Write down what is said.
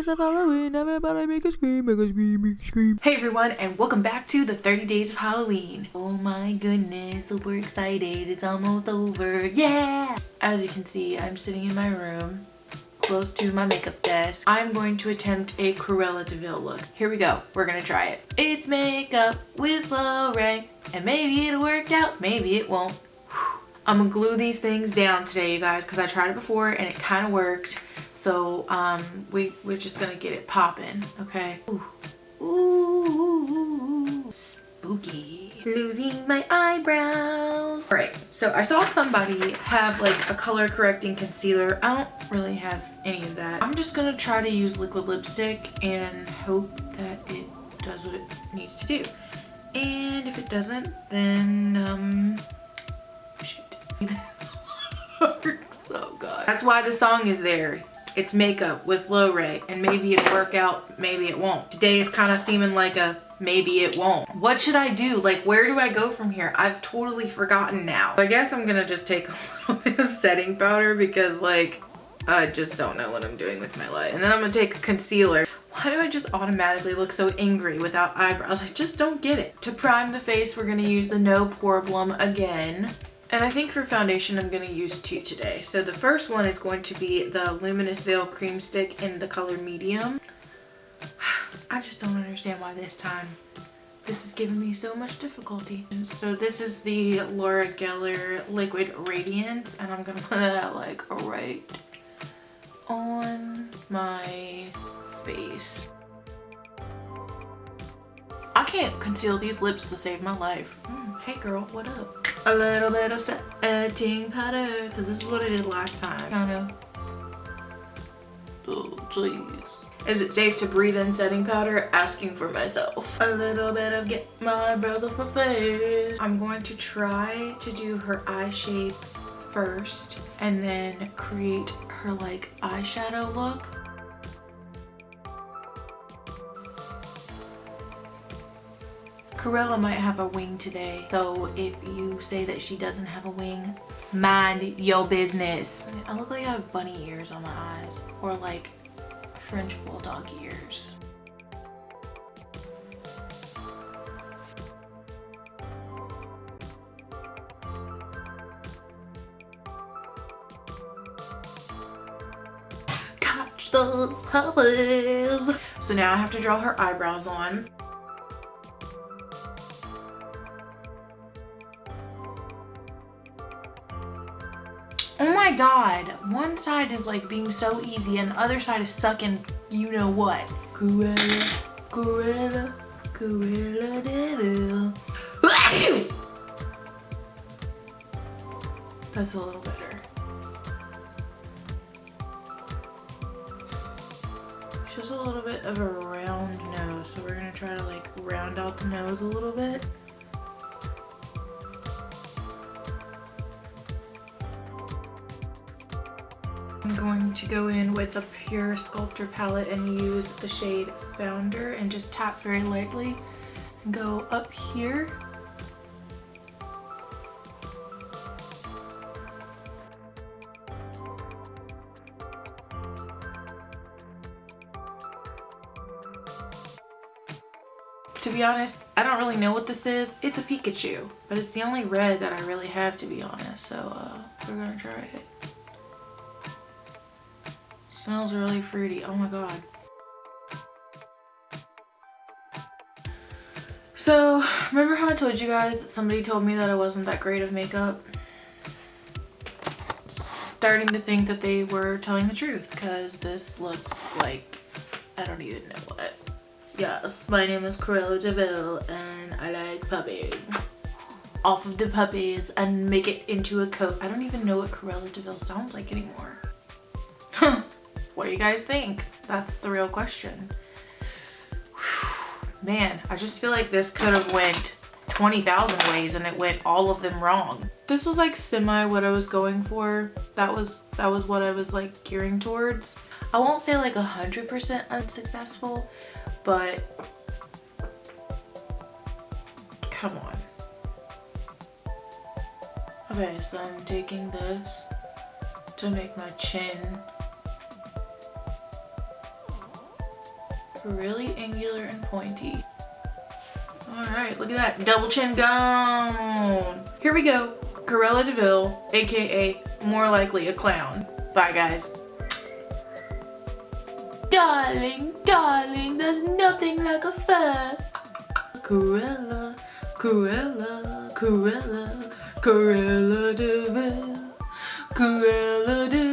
Days of Halloween, everybody make a scream, make a scream, make a scream. Hey everyone, and welcome back to the 30 Days of Halloween. Oh my goodness, super excited, it's almost over, yeah! As you can see, I'm sitting in my room, close to my makeup desk. I'm going to attempt a Cruella de Vil look. Here we go, we're gonna try it. It's makeup with Lorraine, and maybe it'll work out, maybe it won't. I'm gonna glue these things down today, you guys, because I tried it before and it kind of worked. So we're just gonna get it popping, okay? Ooh. Ooh, spooky. Losing my eyebrows. All right, so I saw somebody have like a color correcting concealer. I don't really have any of that. I'm just gonna try to use liquid lipstick and hope that it does what it needs to do. And if it doesn't, then shit. So good. That's why the song is there. It's makeup with Lorraine, and maybe it'll work out, maybe it won't. Today is kind of seeming like a maybe it won't. What should I do? Like, where do I go from here? I've totally forgotten now. I guess I'm gonna just take a little bit of setting powder because like I just don't know what I'm doing with my life. And then I'm gonna take a concealer. Why do I just automatically look so angry without eyebrows? I just don't get it. To prime the face, we're gonna use the No Problem again. And I think for foundation, I'm going to use two today. So the first one is going to be the Luminous Veil Cream Stick in the color medium. I just don't understand why this time this is giving me so much difficulty. And so this is the Laura Geller Liquid Radiance, and I'm going to put that like right on my face. I can't conceal these lips to save my life. Hey girl, what up? A little bit of setting powder, because this is what I did last time. Kind of. Oh, jeez. Is it safe to breathe in setting powder? Asking for myself. A little bit of get my brows off my face. I'm going to try to do her eye shape first and then create her like eyeshadow look. Cruella might have a wing today, so if you say that she doesn't have a wing, mind your business. I look like I have bunny ears on my eyes, or like French bulldog ears. Catch those puppies. So now I have to draw her eyebrows on. Oh my god, one side is like being so easy and the other side is sucking you know what. Cruella, Cruella, Cruella de Vil. That's a little better. Just a little bit of a round nose, so we're gonna try to like round out the nose a little bit. I'm going to go in with a pure sculptor palette and use the shade Founder and just tap very lightly and go up here. To be honest, I don't really know what this is. It's a Pikachu, but it's the only red that I really have, to be honest, so we're gonna try it. Smells really fruity. Oh my god. So, remember how I told you guys that somebody told me that I wasn't that great of makeup? Starting to think that they were telling the truth, because this looks like I don't even know what. Yes, my name is Cruella de Vil and I like puppies. Off of the puppies and make it into a coat. I don't even know what Cruella de Vil sounds like anymore. What do you guys think? That's the real question. Man, I just feel like this could have went 20,000 ways and it went all of them wrong. This was like semi what I was going for. That was what I was like gearing towards. I won't say like 100% unsuccessful, but come on. Okay, so I'm taking this to make my chin Really angular and pointy. Alright, look at that. Double chin gone. Here we go. Cruella de Vil, aka more likely a clown. Bye guys. Darling, darling, there's nothing like a fur. Cruella, Cruella, Cruella, Cruella de Vil, Cruella de